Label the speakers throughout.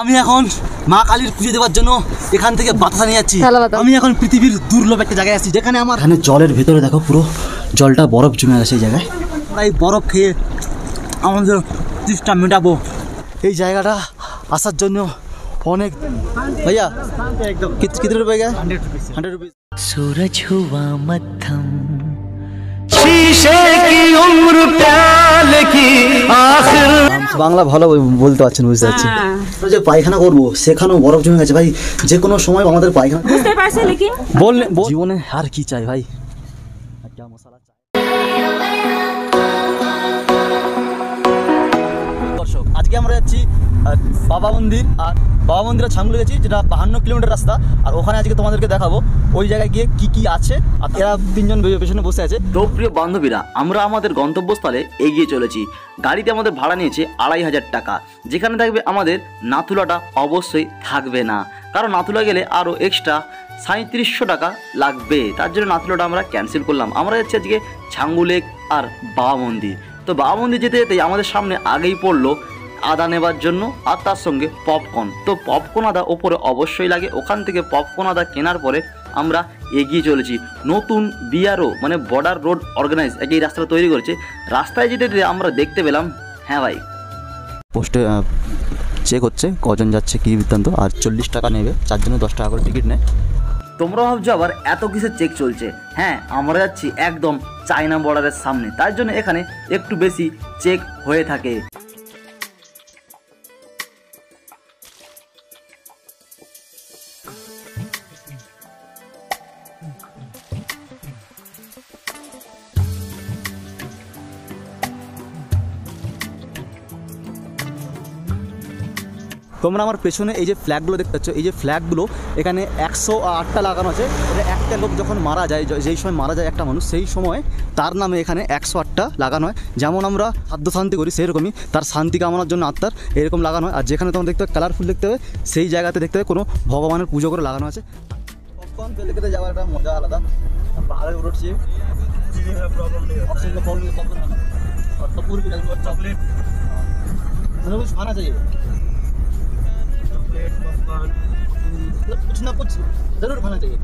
Speaker 1: আমি এখন মা কালীর পুজো দেওয়ার জন্য এখান থেকে বাতাসা নিয়ে যাচ্ছি। আমি এখন পৃথিবীর দুর্লভ একটা জায়গায় আছি, যেখানে আমার এখানে জলের ভেতরে দেখো পুরো জলটা বরফ জমে গেছে। এই জায়গায় আমরা এই বরফ খেয়ে আমাদের তৃষ্ণা মেটাবো। এই জায়গাটা আসার জন্য অনেক भैया एकदम कितने रुपए का? 100 रुपीस। सूरज हुआ मध्यम शीशे की उम्र प्याले की आखिर। বাংলা ভালো বলতে পারছেন, বুঝতে পারছি। যে পায়খানা করবো সেখানেও বরফ জমে গেছে ভাই, যে কোনো সময় আমাদের পায়খানা বুঝতে পারছে। লেকিন বললে জীবনে আর কি চাই ভাই, একটা মশলা চাই। দর্শক আজকে আমরা যাচ্ছি বাবা মন্দির, আর বাবা মন্দিরে ছাঙ্গুলে গেছি, যেটা 52 কিলোমিটার রাস্তা। আর ওখানে আজকে তোমাদেরকে দেখাবো ওই জায়গায় গিয়ে কি কি আছে। আর এরা তিনজন পেছনে বসে আছে।
Speaker 2: তো প্রিয় বান্ধবীরা, আমরা আমাদের গন্তব্যস্থলে এগিয়ে চলেছি। গাড়িতে আমাদের ভাড়া নিয়েছে 2500 টাকা। যেখানে থাকবে আমাদের নাথুলাটা অবশ্যই থাকবে না, কারণ নাথুলা গেলে আরও এক্সট্রা 3700 টাকা লাগবে। তার জন্য নাথুলাটা আমরা ক্যান্সেল করলাম। আমরা যাচ্ছি আজকে ছাঙ্গুলেক আর বাবা মন্দির। তো বাবা মন্দির যেতে যেতেই আমাদের সামনে আগেই পড়লো আদা নেবার জন্য, আর তার সঙ্গে পপকর্ন। তো পপকর্ন আদা ওপরে অবশ্যই লাগে। ওখান থেকে পপকর্ন আদা কেনার পরে আমরা এগিয়ে চলেছি। নতুন বিআরও মানে বর্ডার রোড অর্গানাইজ এই রাস্তাটা তৈরি করেছে। রাস্তায় যেতে আমরা দেখতে পেলাম, হ্যাঁ ভাই
Speaker 1: পোস্টে চেক হচ্ছে কজন যাচ্ছে কী বৃত্তান্ত। আর 40 টাকা নেবে, 4 জনে 10 টাকা করে টিকিট নেয়।
Speaker 2: তোমরা ভাবছো আবার এত কিসের চেক চলছে? হ্যাঁ, আমরা যাচ্ছি একদম চায়না বর্ডারের সামনে, তার জন্য এখানে একটু বেশি চেক হয়ে থাকে।
Speaker 1: তোমরা আমার পেছনে এই যে ফ্ল্যাগগুলো দেখতে পাচ্ছ, এই যে ফ্ল্যাগগুলো এখানে 108টা লাগানো আছে। একটা লোক যখন মারা যায়, যেই সময় মারা যায় একটা মানুষ, সেই সময় তার নামে এখানে 108টা লাগানো হয়। যেমন আমরা খাদ্য শান্তি করি, সেরকমই তার শান্তি কামনার জন্য আত্মার এরকম লাগানো হয়। আর যেখানে তোমরা দেখতে হবে কালারফুল দেখতে হবে, সেই জায়গাতে দেখতে হবে কোনো ভগবানের পুজো করে লাগানো আছে। পপকর্ন পেলে খেতে যাওয়ার একটা মজা আলাদা। পাহাড়ে উঠছি খানা চাই, कुछ ना कुछ जरूर खाना चाहिए।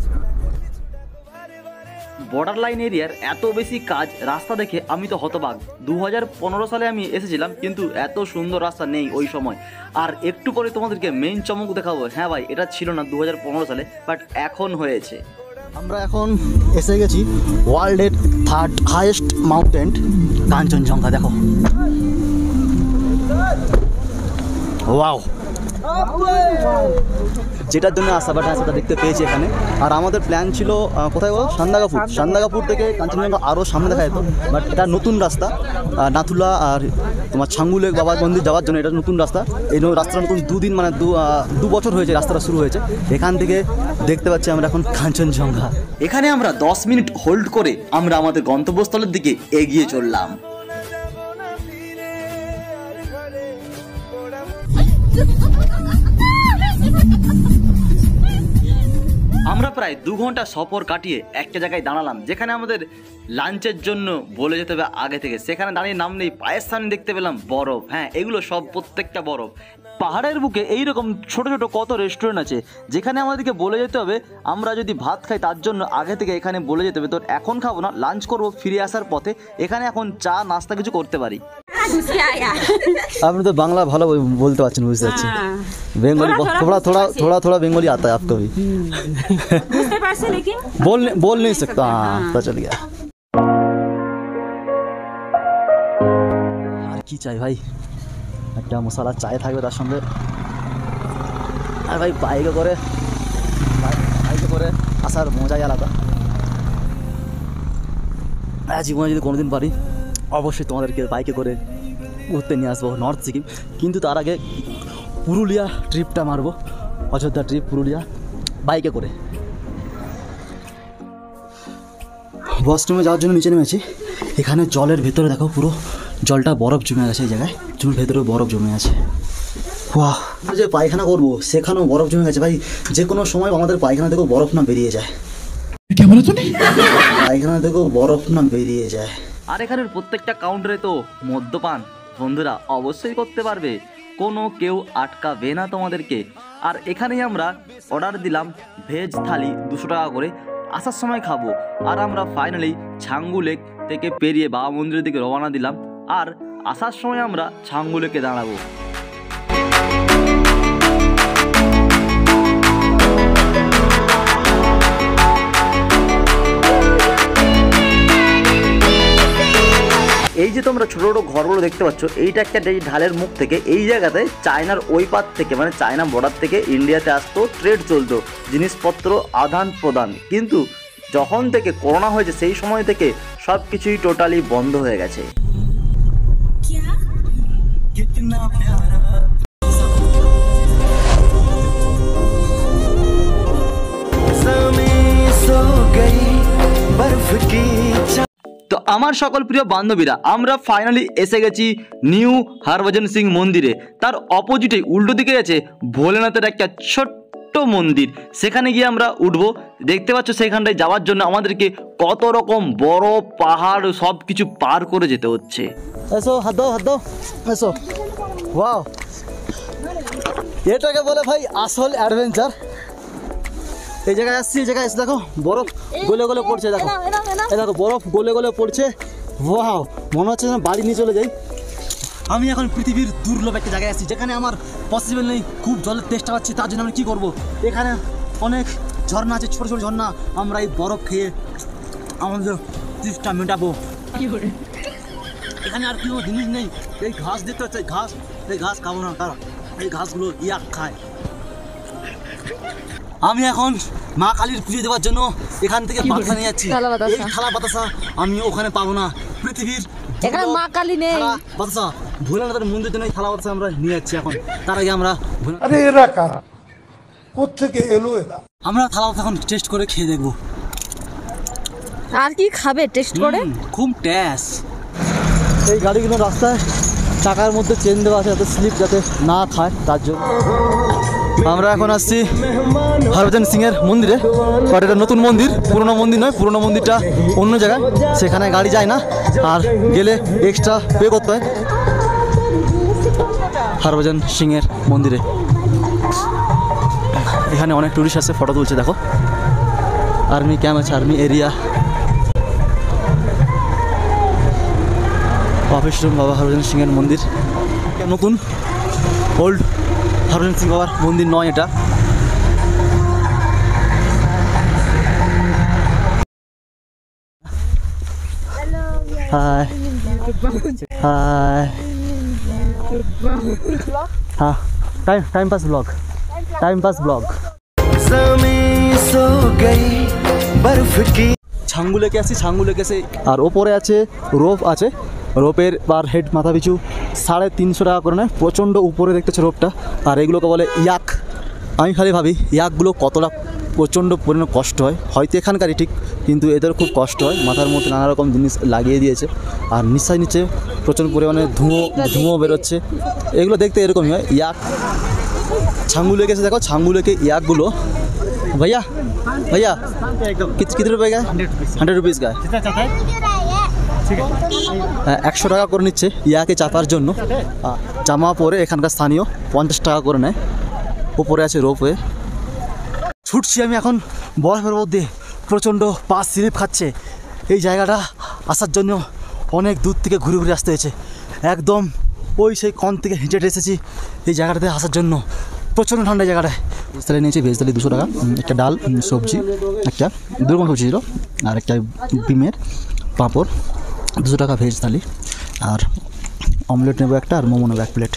Speaker 2: বর্ডার লাইন এরিয়ার এত বেশি কাজ, রাস্তা দেখে আমি তো হতবাক। 2015 সালে আমি এসেছিলাম, কিন্তু এত সুন্দর রাস্তা নেই ওই সময়। আর একটু পরে তোমাদেরকে মেইন চমক দেখাবো। হ্যাঁ ভাই, এটা ছিল না 2015 সালে, বাট এখন হয়েছে।
Speaker 1: আমরা এখন এসে গেছি ওয়ার্ল্ডের 3rd হাইয়েস্ট মাউন্টেন কাঞ্চনজঙ্ঘা। দেখো, ওয়াও, যেটার জন্য আসা বাট সেটা দেখতে পেয়েছি এখানে। আর আমাদের প্ল্যান ছিল কোথায় বলো, সান্দাগাপুর থেকে কাঞ্চনজঙ্ঘা আরও সামনে দেখা যেত। বাট এটা নতুন রাস্তা, নাথুলা আর তোমার ছাঙ্গুলেক বাবার মন্দির যাওয়ার জন্য এটা নতুন রাস্তা। এই রাস্তাটা নতুন 2 দিন মানে 2 বছর হয়েছে রাস্তাটা শুরু হয়েছে। এখান থেকে দেখতে পাচ্ছি আমরা এখন কাঞ্চনজঙ্ঘা।
Speaker 2: এখানে আমরা 10 মিনিট হোল্ড করে আমরা আমাদের গন্তব্যস্থলের দিকে এগিয়ে চললাম। আমরা প্রায় 2 ঘন্টা সফর কাটিয়ে একটা জায়গায় দাঁড়ালাম, যেখানে আমাদের লাঞ্চের জন্য বলে যেতে হবে আগে থেকে। সেখানে দাঁড়িয়ে নাম নেই, পায়ের সামনে দেখতে পেলাম বরফ। হ্যাঁ, এগুলো সব প্রত্যেকটা বরফ। পাহাড়ের বুকে এইরকম ছোট ছোট কত রেস্টুরেন্ট আছে, যেখানে আমাদেরকে বলে যেতে হবে আমরা যদি ভাত খাই তার জন্য আগে থেকে এখানে বলে যেতে হবে। তো এখন খাবো না, লাঞ্চ করবো ফিরে আসার পথে। এখানে এখন চা নাস্তা কিছু করতে পারি।
Speaker 1: আপনি তো বাংলা ভালো বলতে পারছেন, বুঝতে পারছি। বেঙ্গলি थोड़ा बेंगोली आता है आपको भी? लेकिन बोल नहीं सकता। हाँ, पता चल गया। আর কি চাই ভাই, একটা মশলা চায় থাকবে তার সঙ্গে। আর ভাই বাইকে করে আসার মজাই আলাদা। জীবনে যদি কোনোদিন পারি অবশ্যই তোমাদেরকে বাইকে করে ঘুরতে নিয়ে আসবো নর্থ সিকিম। কিন্তু তার আগে পুরুলিয়া ট্রিপটা মারবো, অযোধ্যা ট্রিপ পুরুলিয়া বাইকে করে। ওয়াশরুমে যাওয়ার জন্য নিচে নেমেছি। এখানে জলের ভেতরে দেখো পুরো জলটা বরফ জমে গেছে। এই জায়গায় জলের ভেতরে বরফ জমে আছে। ওয়াহ, যে পায়খানা করবো সেখানেও বরফ জমে গেছে ভাই, যে কোনো সময় আমাদের পায়খানা থেকেও বরফ না বেরিয়ে যায়। পায়খানা থেকেও বরফ না বেরিয়ে যায়।
Speaker 2: আর এখানের প্রত্যেকটা কাউন্টারে তো মদ্যপান বন্ধুরা অবশ্যই করতে পারবে। কোনো কেউ আটকাবে না তোমাদেরকে। আর এখানেই আমরা অর্ডার দিলাম ভেজ থালি 200 টাকা করে, আসার সময় খাবো। আর আমরা ফাইনালি ছাঙ্গু লেক থেকে পেরিয়ে বাবা মন্দিরের দিকে রওনা দিলাম, আর আসার সময় আমরা ছাঙ্গু লেকে দাঁড়াবো। এই যে তোমরা ছোটো ছোটো ঘরগুলো দেখতে পাচ্ছ, এইটা একটা ঢালের মুখ থেকে এই জায়গাতে চায়নার ওই পার থেকে মানে চায়না বর্ডার থেকে ইন্ডিয়াতে আসতো, ট্রেড চলতো, জিনিসপত্র আদান প্রদান। কিন্তু যখন থেকে করোনা হয়েছে সেই সময় থেকে সব কিছুই টোটালি বন্ধ হয়ে গেছে। তো আমার সকল প্রিয় বান্ধবীরা, আমরা ফাইনালি এসে গেছি নিউ হরভজন সিং মন্দিরে। তার অপোজিটে উল্টো দিকে আছে ভোলেনাথের একটা ছোট্ট মন্দির, সেখানে গিয়ে আমরা উঠবো। দেখতে পাচ্ছ সেখানটায় যাওয়ার জন্য আমাদেরকে কত রকম বড় পাহাড় সব কিছু পার করে যেতে হচ্ছে।
Speaker 1: এসো হাত দাও এসো। ওয়াও, এটাকে বলে ভাই আসল অ্যাডভেঞ্চার। এই জায়গায় আসছি, এই জায়গায় এসে দেখো বরফ গলে গলে পড়ছে, দেখো এই দেখো বরফ গলে গলে পড়ছে। ওয়াও, মনে হচ্ছে যেন বাড়ি নিয়ে চলে যাই। আমি এখন পৃথিবীর দুর্লভ একটা জায়গায় আসছি, যেখানে আমার পসিবল নেই খুব জলের তেষ্টা পাচ্ছি। তার জন্য আমি কী করবো, এখানে অনেক ঝর্ণা আছে, ছোটো ছোটো ঝর্ণা। আমরা এই বরফ খেয়ে আমাদের তৃষ্ণা মেটাবো। এখানে আর কোনো জিনিস নেই। এই ঘাস দেখতে হচ্ছে, এই ঘাস খাবো না, কারণ এই ঘাসগুলো ইয়াক খায়। আমি এখন মা কালীর পুজো দেওয়ার জন্য এখান থেকে বাতাসা নিয়ে যাচ্ছি। এই থালা বাতাসা আমি ওখানে পাবো না। পৃথিবীর
Speaker 3: এখানে মা কালী নেই,
Speaker 1: বাতাসা ভোলেনাথের মন্দির জন্য থালা বাতাসা আমরা নিয়ে যাচ্ছি এখন। তার আগে আমরা আমরা থালা বাতাসা এখন টেস্ট করে খেয়ে দেখবো।
Speaker 3: আর কি খাবে টেস্ট করে?
Speaker 1: খুব টেস্ট। এই গাড়িগুলো রাস্তায় চাকার মধ্যে চেন দেওয়া আছে যাতে স্লিপ যাতে না খায়, তার জন্য। আমরা এখন আসছি হরভজন সিং এর মন্দিরে। বাট এটা নতুন মন্দির, পুরোনো মন্দির নয়। পুরোনো মন্দিরটা অন্য জায়গায়, সেখানে গাড়ি যায় না, আর গেলে এক্সট্রা পে করতে হয়। হরভজন সিং এর মন্দিরে এখানে অনেক টুরিস্ট আসছে, ফটো তুলছে। দেখো আর্মি ক্যাম্প আছে, আর্মি এরিয়া। অফিস রুম বাবা হরভজন সিং এর মন্দির। নতুন ওল্ড হরভজন সিং বাবার মন্দির নয় এটা। হাই হাই, হ্যাঁ টাইম পাস ব্লগ, ছাঙ্গু লেকে আসছি, ছাঙ্গু লেকে এসে আর ওপরে আছে রোপ আছে। রোপের পার হেড মাথা পিছু 350 টাকা করে নেয়। প্রচণ্ড উপরে দেখতেছে রোপটা। আর এগুলোকে বলে ইয়াক। আমি খালি ভাবি ইয়াকগুলো কতটা প্রচণ্ড পরিমাণে কষ্ট হয়, হয়তো এখানকারই ঠিক, কিন্তু এদের খুব কষ্ট হয়। মাথার মধ্যে নানা রকম জিনিস লাগিয়ে দিয়েছে, আর নিশ্চয় নিচে প্রচণ্ড পরিমাণে ধুঁয়ো বেরোচ্ছে। এগুলো দেখতে এরকমই হয় ইয়াক। ছাঙ্গু লেকে এসে দেখো, ছাঙ্গু লেকে ইয়াকগুলো भैया 100 रुपये का 100 रुपीज़ का 100 টাকা করে নিচ্ছে ইয়াকে চাপার জন্য। জামা পরে এখানকার স্থানীয় 50 টাকা করে নেয়। উপরে আছে রোপওয়ে। ছুটছি আমি এখন বরফের মধ্যে, প্রচণ্ড পা স্লিপ খাচ্ছে। এই জায়গাটা আসার জন্য অনেক দূর থেকে ঘুরে ঘুরে আসতে হয়েছে। একদম ওই সেই কন থেকে হেঁটে এসেছি এই জায়গাটাতে আসার জন্য। প্রচণ্ড ঠান্ডা জায়গাটায়। ভেজ থালি নিয়েছি, ভেজ থালি 200 টাকা, একটা ডাল সবজি, একটা 2 রকম সবজি ছিল, আর একটা ডিমের পাঁপড়। 200 টাকা ভেজ থালি। আর অমলেট নেবো একটা, আর মোমো নেবো 1 প্লেট।